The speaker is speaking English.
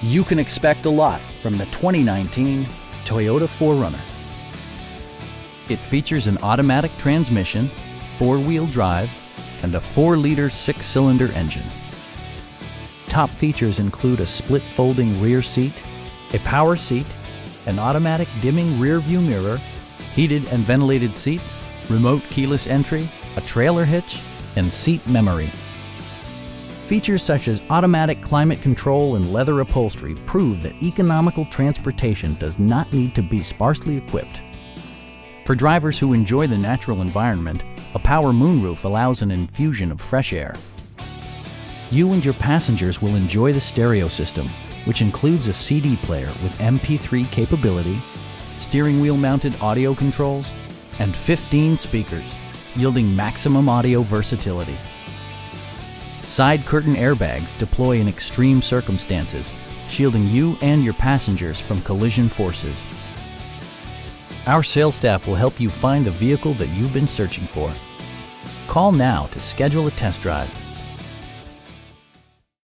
You can expect a lot from the 2019 Toyota 4Runner. It features an automatic transmission, four-wheel drive, and a 4-liter 6-cylinder engine. Top features include a split folding rear seat, a power seat, an automatic dimming rear view mirror, heated and ventilated seats, remote keyless entry, a trailer hitch, and seat memory. Features such as automatic climate control and leather upholstery prove that economical transportation does not need to be sparsely equipped. For drivers who enjoy the natural environment, a power moonroof allows an infusion of fresh air. You and your passengers will enjoy the stereo system, which includes a CD player with MP3 capability, steering wheel mounted audio controls, and 15 speakers, yielding maximum audio versatility. Side curtain airbags deploy in extreme circumstances, shielding you and your passengers from collision forces. Our sales staff will help you find the vehicle that you've been searching for. Call now to schedule a test drive.